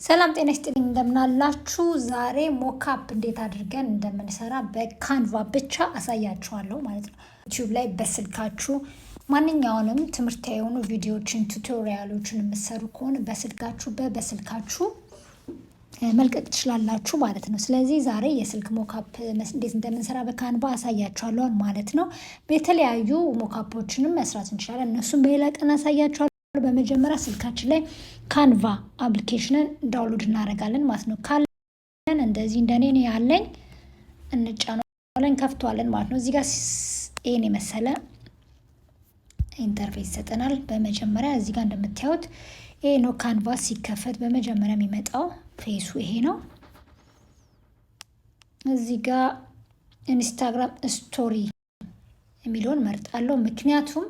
ሰላም ጤና ይስጥልኝ እንደምናላችሁ ዛሬ ሞካፕ እንዴት አድርገን እንደምንሰራ በካንቫ ብቻ አሳያችኋለሁ ማለት ነው። ዩቲዩብ ላይ በስልካችሁ ማንኛውንም ትምህርታዊ የሆኑ ቪዲዮዎችን ቱቶሪያሎችን የምትሰሩ ከሆነ በስልካችሁ መልቀቅ ትችላላችሁ ማለት ነው። ስለዚህ ዛሬ የስልክ ሞካፕ እንዴት እንደምንሰራ በካንቫ አሳያችኋለሁ ማለት ነው። በተለያዩ ሞካፖችንም መስራት እንችላለን። እነሱም በሌላ ቀን አሳያችኋለሁ። በመጀመሪያ ስልካችን ላይ ካንቫ አፕሊኬሽንን ዳውንሎድ እናደርጋለን ማለት ነው። ካለን እንደዚህ እንደኔ ነው ያለኝ እንጫናለን ከፍቷለን ማለት ነው። እዚህ ጋር ይሄን የመሰለ ኢንተርፌስ ይሰጠናል። በመጀመሪያ እዚህ ጋር እንደምታዩት ይሄ ነው ካንቫ ሲከፈት በመጀመሪያ የሚመጣው ፌሱ ይሄ ነው። እዚህ ጋር ኢንስታግራም ስቶሪ የሚለውን መርጣለሁ ምክንያቱም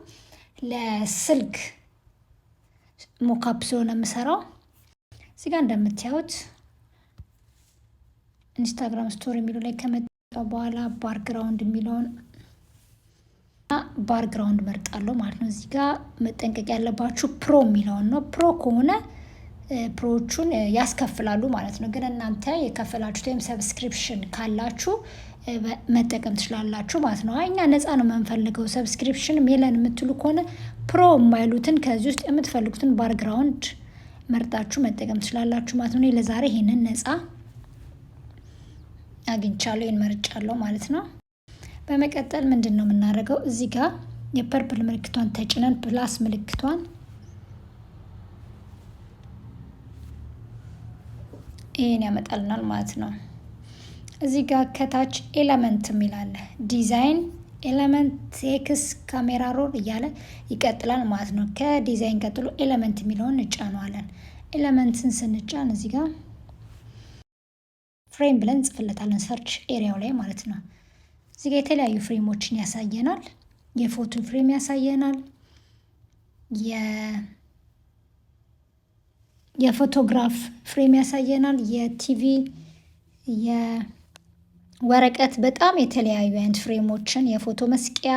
ለስልክ ሞካፕ ስለሆነ የምሰራው። እዚህ ጋር እንደምታዩት ኢንስታግራም ስቶሪ የሚለው ላይ ከመጣው በኋላ ባክግራውንድ የሚለውን ባክግራውንድ መርጣለሁ ማለት ነው። እዚህ ጋር መጠንቀቅ ያለባችሁ ፕሮ የሚለውን ነው። ፕሮ ከሆነ ፕሮዎቹን ያስከፍላሉ ማለት ነው። ግን እናንተ የከፈላችሁት ወይም ሰብስክሪፕሽን ካላችሁ መጠቀም ትችላላችሁ ማለት ነው። እኛ ነፃ ነው የምንፈልገው ሰብስክሪፕሽን ሜለን የምትሉ ከሆነ ፕሮ የማይሉትን ከዚህ ውስጥ የምትፈልጉትን ባክግራውንድ መርጣችሁ መጠቀም ትችላላችሁ ማለት ነው። ለዛሬ ይሄንን ነፃ አግኝቻለሁ፣ ይሄን መርጫለሁ ማለት ነው። በመቀጠል ምንድነው የምናደርገው? እዚህ ጋር የፐርፕል ምልክቷን ተጭነን ፕላስ ምልክቷን ይሄን ያመጣልናል ማለት ነው። እዚህ ጋር ከታች ኤለመንት የሚላለ ዲዛይን ኤለመንት ቴክስ ካሜራ ሮል እያለ ይቀጥላል ማለት ነው። ከዲዛይን ቀጥሎ ኤለመንት የሚለውን እንጫነዋለን። ኤለመንትን ስንጫን እዚህ ጋር ፍሬም ብለን ጽፍለታለን ሰርች ኤሪያው ላይ ማለት ነው። እዚህ ጋር የተለያዩ ፍሬሞችን ያሳየናል። የፎቶ ፍሬም ያሳየናል። የፎቶግራፍ ፍሬም ያሳየናል። የቲቪ ወረቀት በጣም የተለያዩ አይነት ፍሬሞችን የፎቶ መስቂያ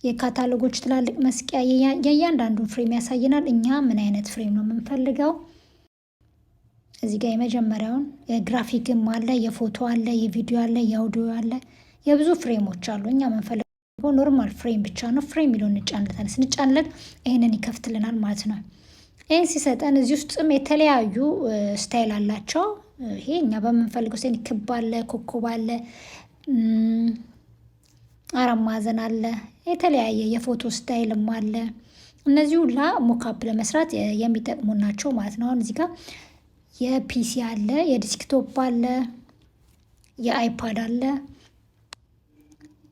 የካታሎጎች ትላልቅ መስቂያ የእያንዳንዱን ፍሬም ያሳየናል። እኛ ምን አይነት ፍሬም ነው የምንፈልገው? እዚህ ጋር የመጀመሪያውን የግራፊክም አለ፣ የፎቶ አለ፣ የቪዲዮ አለ፣ የአውዲዮ አለ፣ የብዙ ፍሬሞች አሉ። እኛ የምንፈልገው ኖርማል ፍሬም ብቻ ነው። ፍሬም የሚለውን እንጫንለታለን። ስንጫንለት ይሄንን ይከፍትልናል ማለት ነው። ይህን ሲሰጠን እዚህ ውስጥም የተለያዩ ስታይል አላቸው። ይሄ እኛ በምንፈልገው ስታይል ክብ አለ፣ ኮከብ አለ፣ አራት ማዕዘን አለ፣ የተለያየ የፎቶ ስታይልም አለ። እነዚህ ሁላ ሞካፕ ለመስራት የሚጠቅሙ ናቸው ማለት ነው። አሁን እዚህ ጋር የፒሲ አለ፣ የዲስክቶፕ አለ፣ የአይፓድ አለ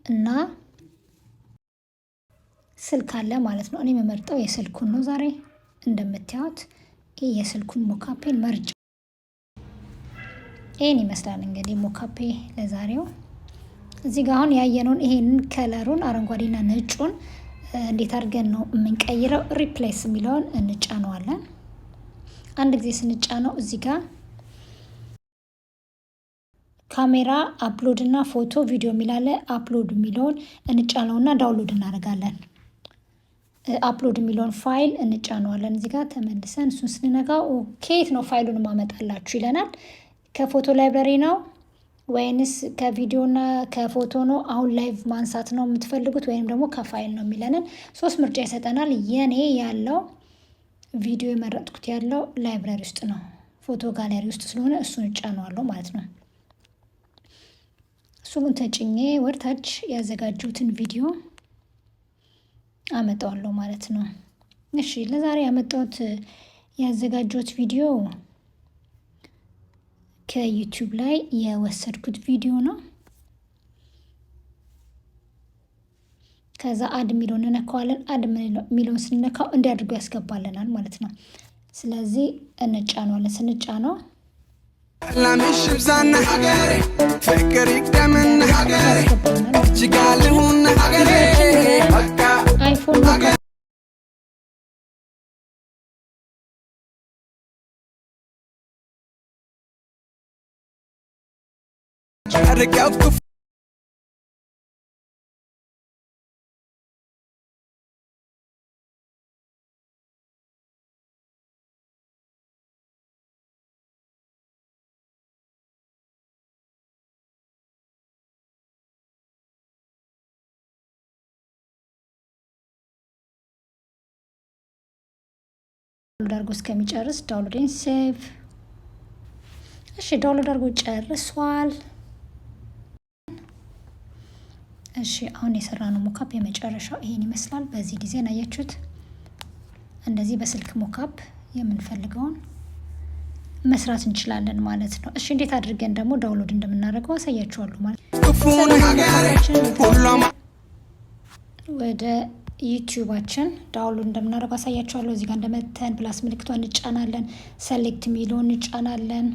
እና ስልክ አለ ማለት ነው። እኔ የምመርጠው የስልኩን ነው ዛሬ እንደምታዩት ይሄ የስልኩን ሞካፔን መርጫ ይሄን ይመስላል እንግዲህ ሞካፔ ለዛሬው። እዚህ ጋር አሁን ያየነውን ይሄንን ከለሩን አረንጓዴና ነጩን እንዴት አድርገን ነው የምንቀይረው? ሪፕሌስ የሚለውን እንጫነዋለን። አንድ ጊዜ ስንጫነው እዚህ ጋር ካሜራ አፕሎድ እና ፎቶ ቪዲዮ የሚላለ አፕሎድ የሚለውን እንጫነውና ዳውንሎድ እናደርጋለን። አፕሎድ የሚለውን ፋይል እንጫነዋለን። እዚህ ጋር ተመልሰን እሱን ስንነካው ከየት ነው ፋይሉን ማመጣላችሁ ይለናል። ከፎቶ ላይብረሪ ነው ወይንስ ከቪዲዮና ከፎቶ ነው? አሁን ላይቭ ማንሳት ነው የምትፈልጉት ወይም ደግሞ ከፋይል ነው የሚለንን ሶስት ምርጫ ይሰጠናል። የኔ ያለው ቪዲዮ የመረጥኩት ያለው ላይብረሪ ውስጥ ነው፣ ፎቶ ጋለሪ ውስጥ ስለሆነ እሱን እጫነዋለሁ ማለት ነው። እሱን ተጭኜ ወርታች ያዘጋጁትን ቪዲዮ አመጣዋለሁ ማለት ነው። እሺ ለዛሬ ያመጣሁት ያዘጋጁት ቪዲዮ ከዩቲዩብ ላይ የወሰድኩት ቪዲዮ ነው። ከዛ አድ ሚሊዮን እንነካዋለን። አድ ሚሊዮን ስንነካው እንዲያድርጉ ያስገባልናል ማለት ነው። ስለዚህ እንጫነዋለን። ስንጫነው ላምሽ ብዛና ሀገሬ ፍቅር ይቅደምና ሀገሬ ጅጋልሁና ሀገሬ በቃ አይፎን ርቀው ዳውንሎድ እስከሚጨርስ ዳውንሎድን ሴቭ። እሺ ዳውንሎድ አድርጎ ጨርሷል። እሺ አሁን የሰራነው ሞካፕ የመጨረሻው ይሄን ይመስላል። በዚህ ዲዛይን አያችሁት። እንደዚህ በስልክ ሞካፕ የምንፈልገውን መስራት እንችላለን ማለት ነው። እሺ እንዴት አድርገን ደግሞ ዳውንሎድ እንደምናደርገው አሳያችኋለሁ ማለት ነው። ወደ ዩቲዩባችን ዳውንሎድ እንደምናደርገው አሳያችኋለሁ። እዚህ ጋር እንደመተን ፕላስ ምልክቷን እንጫናለን። ሴሌክት ሚሊዮን እንጫናለን።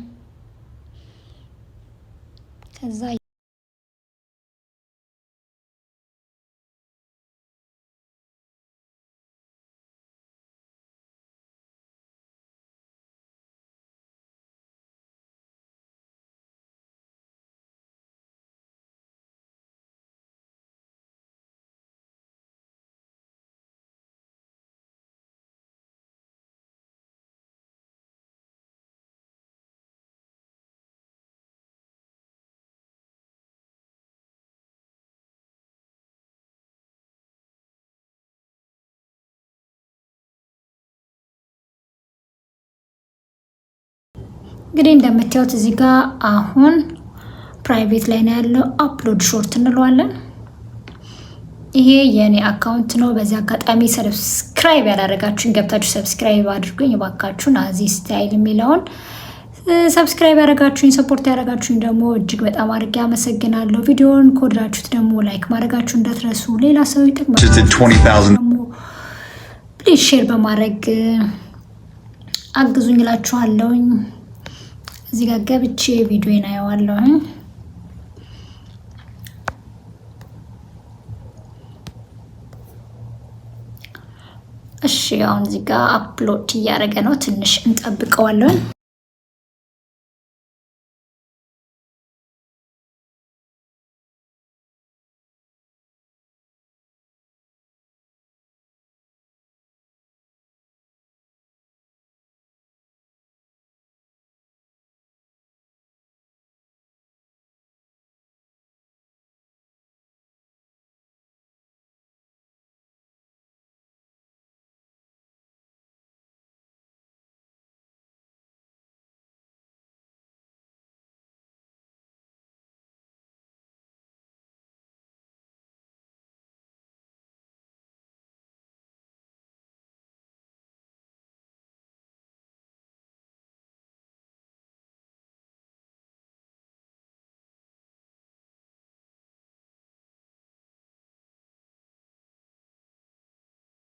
ከዛ እንግዲህ እንደምታዩት እዚህ ጋር አሁን ፕራይቬት ላይ ነው ያለው። አፕሎድ ሾርት እንለዋለን። ይሄ የኔ አካውንት ነው። በዚህ አጋጣሚ ሰብስክራይብ ያላደረጋችሁኝ ገብታችሁ ሰብስክራይብ አድርጉኝ እባካችሁ። ናዚ ስታይል የሚለውን ሰብስክራይብ ያደረጋችሁኝ ሰፖርት ያደረጋችሁኝ ደግሞ እጅግ በጣም አድርጌ አመሰግናለሁ። ቪዲዮውን ከወደዳችሁት ደግሞ ላይክ ማድረጋችሁ እንዳትረሱ። ሌላ ሰው ይጠቅማል ደግሞ ፕሊዝ ሼር በማድረግ አግዙኝ እላችኋለሁኝ። እዚህ ጋር ገብቼ ቪዲዮን አየዋለሁ። እሺ አሁን እዚህ ጋር አፕሎድ እያደረገ ነው። ትንሽ እንጠብቀዋለን።